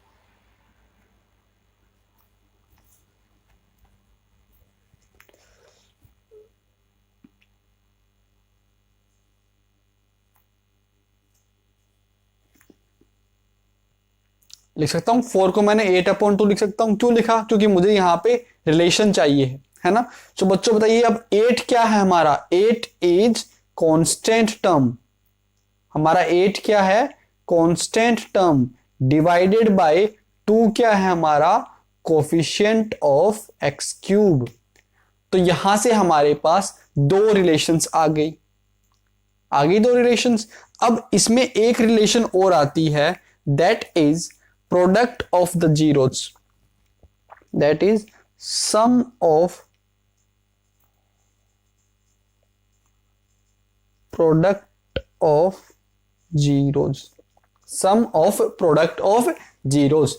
लिख सकता हूं 4 को मैंने 8/2 लिख सकता हूं। क्यों लिखा, क्योंकि मुझे यहां पे रिलेशन चाहिए है ना। तो बच्चों बताइए अब 8 क्या है हमारा, 8 इज कांस्टेंट टर्म। हमारा 8 क्या है, कांस्टेंट टर्म डिवाइडेड बाय 2 क्या है हमारा, कोफिशिएंट ऑफ एक्स क्यूब। तो यहां से हमारे पास दो रिलेशंस आ गई दो रिलेशंस। अब इसमें एक रिलेशन और आती है, that is product of the zeros, that is sum of product of zeros, sum of product of zeros.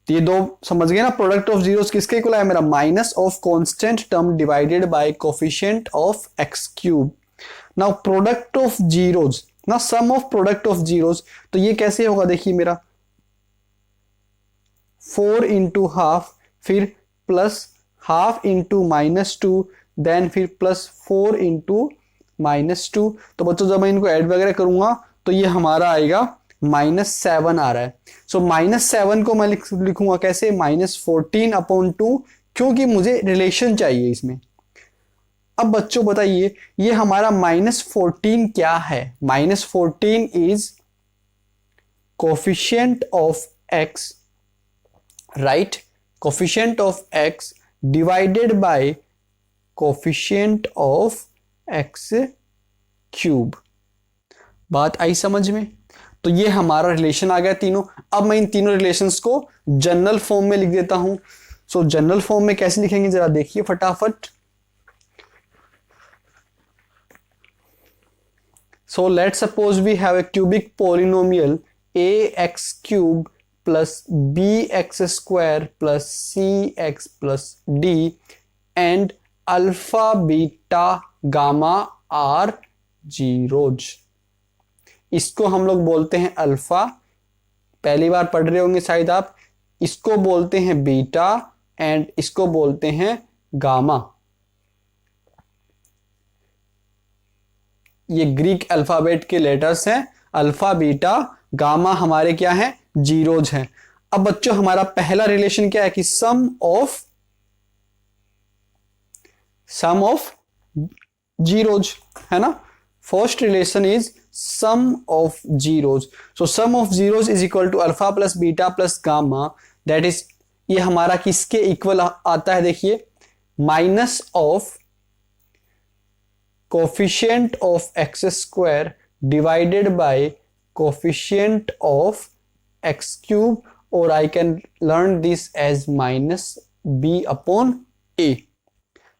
ये दो समझ गए ना, प्रोडक्ट ऑफ जीरोस किसके इक्वल है मेरा, minus of constant term divided by coefficient of x cube. Now product of zeros, ना sum of product of zeros, तो ये कैसे होगा देखिए मेरा 4 इंटू हाफ, फिर प्लस हाफ इंटू -2, देन फिर +4 इंटू -2। तो बच्चों जब मैं इनको ऐड वगैरह करूंगा तो ये हमारा आएगा -7 आ रहा है। सो -7 को मैं लिखूंगा कैसे, -14/2, क्योंकि मुझे रिलेशन चाहिए इसमें। अब बच्चों बताइए ये हमारा -14 क्या है, -14 is coefficient of x, right, coefficient of x divided by coefficient of x cube. बात आई समझ में। तो ये हमारा रिलेशन आ गया तीनों। अब मैं इन तीनों रिलेशंस को जनरल फॉर्म में लिख देता हूं। सो जनरल फॉर्म में कैसे लिखेंगे जरा देखिए फटाफट। So let's suppose we have a cubic polynomial ax cube plus bx square plus cx plus d and alpha beta gamma are zeros। इसको हम लोग बोलते हैं अल्फा, पहली बार पढ़ रहे होंगे शायद आप। इसको बोलते हैं बीटा एंड इसको बोलते हैं गामा। ये ग्रीक अल्फाबेट के लेटर्स हैं, अल्फा बीटा गामा हमारे क्या हैं, जीरोज हैं। अब बच्चों हमारा पहला रिलेशन क्या है कि सम ऑफ जीरोज है ना। First relation is sum of zeros. So sum of zeros is equal to alpha plus beta plus gamma, that is ये हमारा किसके इक्वल आता है देखिए, minus of coefficient of x square divided by coefficient of x cube, और I can learn this as -b/a।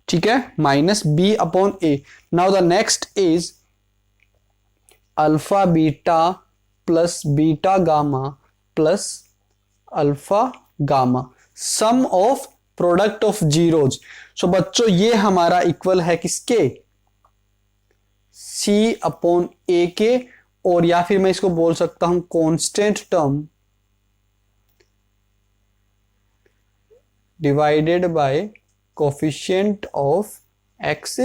ठीक है, -b/a। Now the next is alpha beta plus beta gamma plus alpha gamma, sum of product of zeros. सो बच्चों ये हमारा इक्वल है किसके, c/a के, और या फिर मैं इसको बोल सकता हूं constant term divided by coefficient of x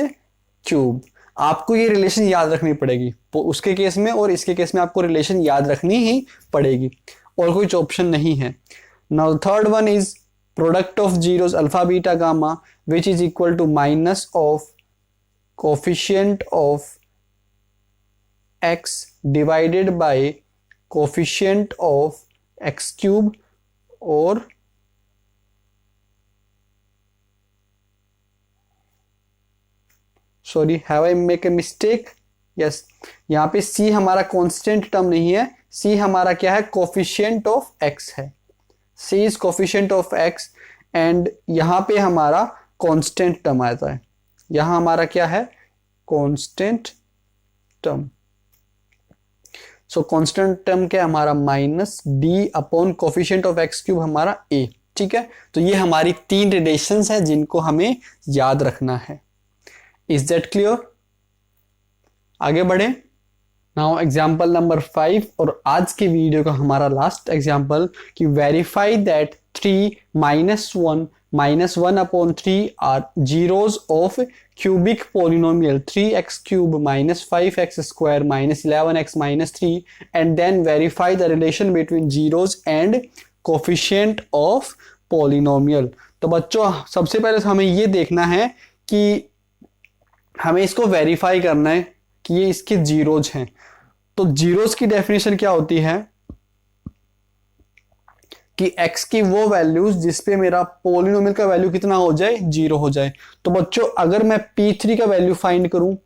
cube. आपको ये रिलेशन याद रखनी पड़ेगी उसके केस में, और इसके केस में आपको रिलेशन याद रखनी ही पड़ेगी, और कोई ऑप्शन नहीं है। Now third one is product of zeros alpha beta gamma which is equal to minus of coefficient of x divided by coefficient of x cube और sorry, have I make a mistake? Yes, यहाँ पे c हमारा कांस्टेंट टर्म नहीं है, c हमारा क्या है, कोफिशिएंट ऑफ x है। c is coefficient of x and यहाँ पे हमारा कांस्टेंट टर्म आता है। यहाँ हमारा क्या है, कांस्टेंट टर्म। सो कांस्टेंट टर्म क्या है हमारा, minus D upon coefficient of x cube हमारा a। ठीक है, तो ये हमारी 3 रिलेशंस है जिनको हमें याद रखना है। Is that clear? आगे बढ़े। नाउ एग्जाम्पल नंबर 5 और आज के वीडियो का हमारा लास्ट एग्जाम्पल कि verify that 3 minus 1 upon 3 are zeros of cubic polynomial 3x cube minus 5x square minus 11x minus 3 and then verify the relation between zeros and coefficient of polynomial. तो बच्चों सबसे पहले हमें ये देखना है कि हमें इसको वेरीफाई करना है कि ये इसके जीरोज हैं। तो जीरोज की डेफिनेशन क्या होती है कि x की वो वैल्यूज जिसपे मेरा पोलिनोमियल का वैल्यू कितना हो जाए, 0 हो जाए। तो बच्चों अगर मैं p3 का वैल्यू फाइंड करूं,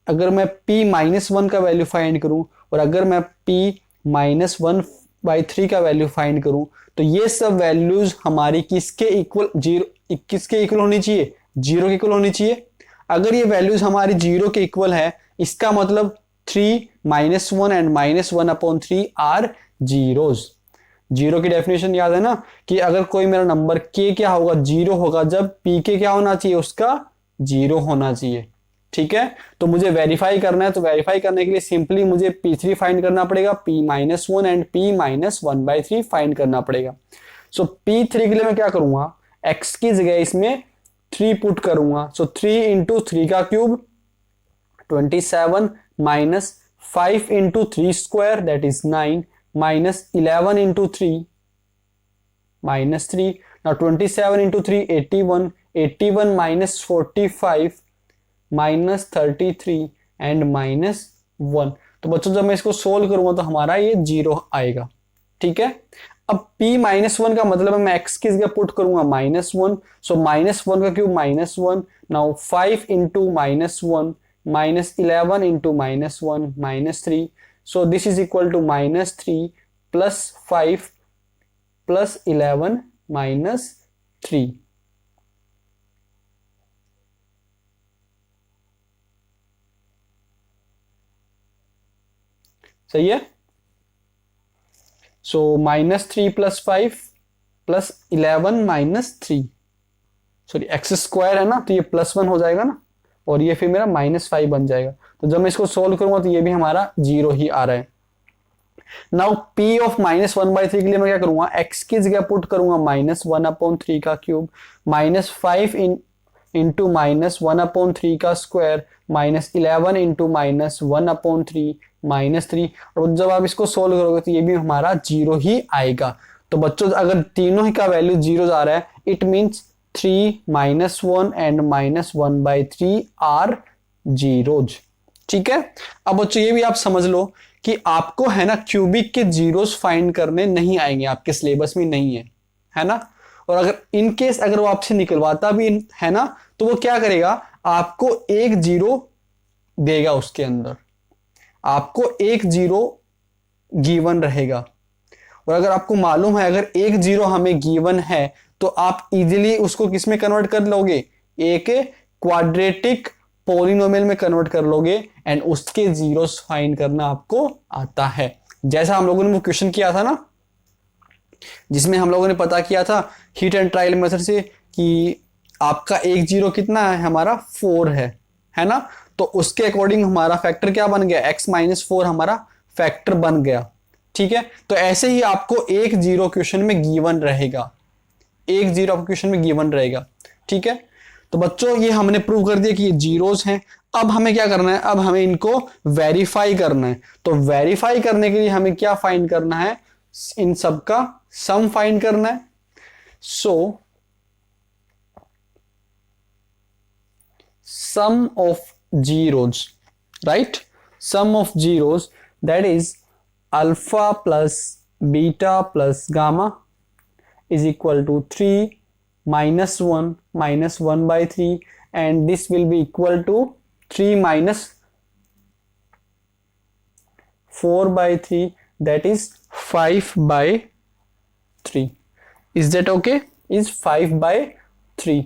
अगर मैं p माइनस 1 का वैल्यू फाइंड करूं और अगर मैं p माइनस 1/3 का वैल्यू फाइंड करूं, तो ये सब वैल्यूज हमारी किसके इक्वल, किसके इक्वल होनी चाहिए, 0 के इक्वल होनी चाहिए। अगर ये वैल्यूज हमारी 0 के इक्वल है, इसका मतलब 3 minus 1 and minus 1 upon 3 are zeros. 0 की डेफिनेशन याद है ना कि अगर कोई मेरा नंबर k क्या होगा, 0 होगा जब p के क्या होना चाहिए, उसका 0 होना चाहिए। ठीक है, तो मुझे वेरीफाई करना है, तो वेरीफाई करने के लिए सिंपली मुझे p3 फाइंड करना पड़ेगा, p minus 1 and p minus 1/3 find करना पड़ेगा। सो p3 के लिए मैं क्या करूंगा, x की जगह इसमें 3 पुट करूंगा। सो 3 इंटू 3 का cube 27 minus 5 into 3 square that is 9 minus 11 into 3 minus 3। Now 27 into 3 81 minus 45 minus 33 and minus 1। तो बच्चों जब मैं इसको सोल्व करूंगा तो हमारा ये 0 आएगा। ठीक है, अब p माइनस 1 का मतलब है मैं x की जगह पुट करूंगा -1। सो -1 का cube -1। Now 5 into -1 minus 11 into -1 -3। So this is equal to -3 plus 5 plus 11 -3। सही है। So -3 plus 5 plus 11 -3, sorry x square है ना, तो ये +1 हो जाएगा ना और ये फिर मेरा -5 बन जाएगा। तो जब मैं इसको सोल्व करूंगा तो ये भी हमारा 0 ही आ रहा है। नाउ p ऑफ -1/3 के लिए मैं क्या करूंगा, x की जगह पुट करूंगा -1 अपॉन 3 का क्यूब -5 इंटू -1 अपॉन 3 का स्क्वायर -11 इंटू -1 अपॉन 3 -3। और जब आप इसको सोल्व करोगे तो ये भी हमारा 0 ही आएगा। तो बच्चों अगर तीनों ही का वैल्यू 0 आ रहा है, it means 3 -1 and -1/3 are zeros. ठीक है, अब बच्चों ये भी आप समझ लो कि आपको है ना क्यूबिक के जीरोस फाइंड करने नहीं आएंगे, आपके सिलेबस में नहीं है ना। और अगर इन केस अगर वो आपसे निकलवाता भी है ना, तो वो क्या करेगा, आपको एक 0 देगा, उसके अंदर आपको एक 0 गिवन रहेगा। और अगर आपको मालूम है अगर एक 0 हमें गिवन है तो आप इजीली उसको किस में कन्वर्ट कर लोगे, एक क्वाड्रेटिक पॉलिनोमियल में कन्वर्ट कर लोगे एंड उसके जीरोस फाइंड करना आपको आता है। जैसा हम लोगों ने वो क्वेश्चन किया था ना, जिसमें हम लोगों ने पता किया था हीट एंड ट्रायल मेथड से कि आपका एक 0 कितना है, हमारा 4 है ना। तो उसके अकॉर्डिंग हमारा फैक्टर क्या बन गया, x माइनस 4 हमारा फैक्टर बन गया। ठीक है, तो ऐसे ही आपको एक 0 क्वेश्चन में गिवन रहेगा, एक 0 आपको क्वेश्चन में गिवन रहेगा। ठीक है, तो बच्चों ये हमने प्रूव कर दिया कि ये जीरोस हैं। अब हमें क्या करना है, अब हमें इनको वेरीफाई करना है। तो वेरीफाई करने के लिए हमें क्या फाइंड करना है, इन सब का सम फाइंड करना है। So sum of zeros, right? Sum of zeros, that is alpha plus beta plus gamma is equal to 3 minus 1 by 3, and this will be equal to 3 minus 4 by 3, that is 5 by 3. Is that okay? Is 5 by 3.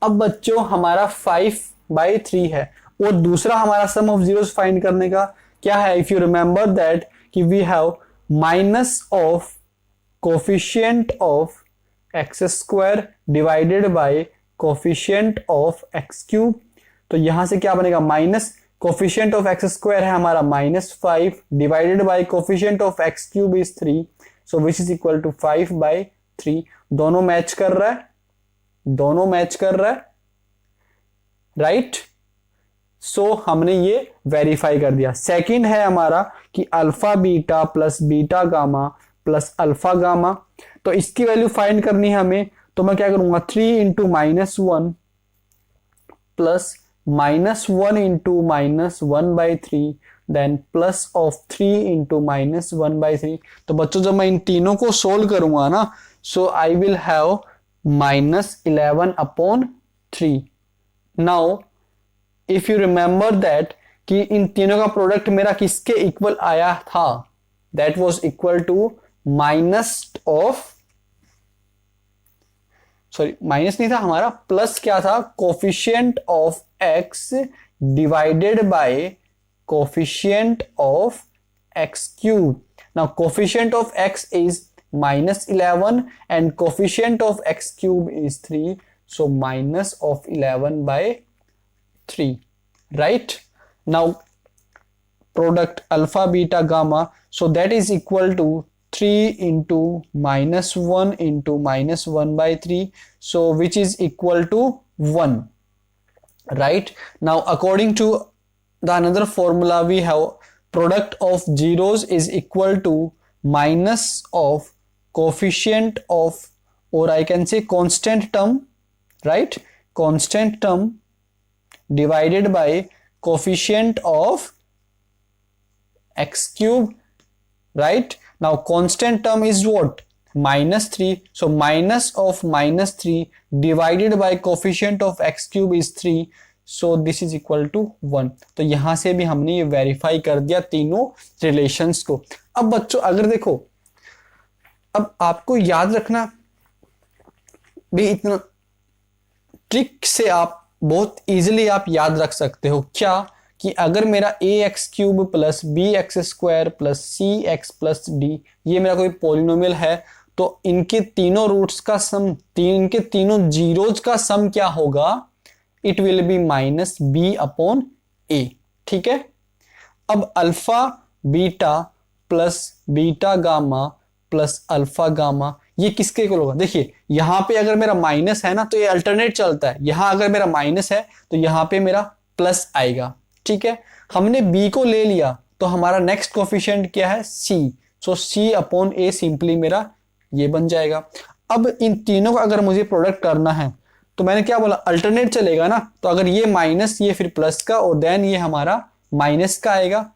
अब बच्चों हमारा 5 by 3 है और दूसरा हमारा सम ऑफ जीरोस फाइंड करने का क्या है? इफ यू रिमेंबर दैट कि we have minus of coefficient of x square divided by coefficient of x cube. तो यहां से क्या बनेगा? Minus coefficient of x square है हमारा -5 divided by coefficient of x cube is 3, so which is equal to 5 by 3। दोनों मैच कर रहा है, दोनों मैच कर रहा है, राइट। सो हमने ये वेरीफाई कर दिया। सेकंड है हमारा कि alpha beta plus beta gamma plus alpha gamma, तो इसकी वैल्यू फाइंड करनी है हमें। तो मैं क्या करूंगा? 3 into -1 plus -1 into -1/3 then plus of 3 into -1/3। तो बच्चों जब मैं इन तीनों को सोल्व करूंगा ना, so I will have -11/3। Now if you remember that कि इन तीनों का प्रोडक्ट मेरा किसके इक्वल आया था? That was equal to minus नहीं था हमारा, प्लस क्या था? Coefficient of x divided by coefficient of x cube. Now coefficient of x is -11 and coefficient of x cube is 3, so minus of 11/3, right? Now product alpha beta gamma, so that is equal to 3 into -1 into -1/3, so which is equal to 1, right? Now according to the another formula we have product of zeros is equal to minus of coefficient of, or I can say constant term, right? Constant term divided by coefficient of x cube, right? Now constant term is what? -3, so minus of -3 divided by coefficient of x cube is 3, so this is equal to 1। तो यहां से भी हमने ये वेरीफाई कर दिया तीनों रिलेशंस को। अब बच्चों अगर देखो, अब आपको याद रखना भी, इतना ट्रिक से आप बहुत इजीली आप याद रख सकते हो क्या? कि अगर मेरा ax³ plus bx² plus cx+d ये मेरा कोई पॉलिनोमियल है, तो इनके तीनों रूट्स का सम, इनके तीनों जीरोज का सम क्या होगा? इट विल बी -b/a, ठीक है। अब alpha beta plus beta gamma plus alpha gamma ये किसके इक्वल होगा? देखिए यहां पे अगर मेरा माइनस है ना, तो ये अल्टरनेट चलता है। यहां अगर मेरा माइनस है तो यहां पे मेरा प्लस आएगा, ठीक है। हमने b को ले लिया, तो हमारा नेक्स्ट कोफिशिएंट क्या है? c, सो c/a सिंपली मेरा ये बन जाएगा। अब इन तीनों का अगर मुझे प्रोडक्ट करना है, तो मैंने क्या बोला? अल्टरनेट चलेगा ना, तो अगर ये माइनस, ये फिर प्लस का, और देन ये हमारा माइनस का आएगा,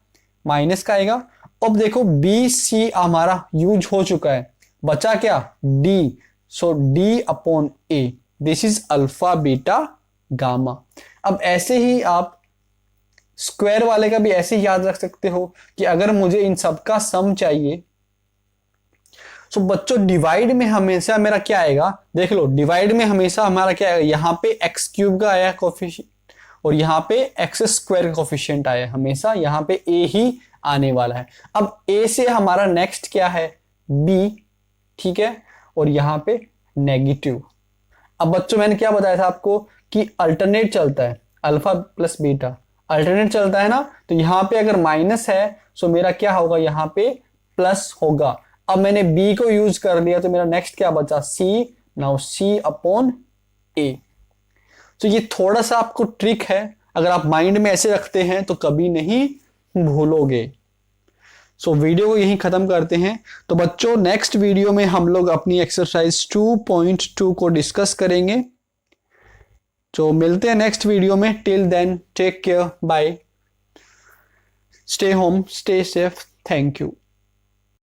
माइनस का आएगा। अब देखो बी सी हमारा यूज हो चुका है, बचा क्या? D, so d/a, this is alpha beta gamma. अब ऐसे ही आप स्क्वायर वाले का भी ऐसे ही याद रख सकते हो कि अगर मुझे इन सब का सम चाहिए, सो बच्चों डिवाइड में हमेशा मेरा क्या आएगा? देख लो डिवाइड में हमेशा हमारा क्या आएगा? यहाँ पे x³ का आया कोफिशिएंट और यहाँ पे x² का कोफिशिएंट आया, हमेशा यहाँ पे a ही आने वाला है। अब a से हमारा नेक्स्ट क्या है? b, ठीक है, और यहाँ पे नेगेटिव। अब बच्चों मैंने क्या बताया था आपको कि अल्टरनेट चलता है, अल्फा प्लस बीटा अल्टरनेट चलता है ना, तो यहाँ पे अगर माइनस है, सो मेरा क्या होगा? यहाँ पे प्लस होगा। अब मैंने b को यूज कर लिया, तो मेरा नेक्स्ट क्या बचा? c, now c/a। तो ये थोड़ा सा आपको ट्रिक है, अगर आप माइंड में ऐसे रखते हैं तो कभी नहीं भूलोगे। सो वीडियो को यहीं खत्म करते हैं। तो बच्चों नेक्स्ट वीडियो में हम लोग अपनी एक्सरसाइज 2.2 को डिस्कस करेंगे। तो मिलते हैं नेक्स्ट वीडियो में। Till then take care, bye, stay home, stay safe, thank you.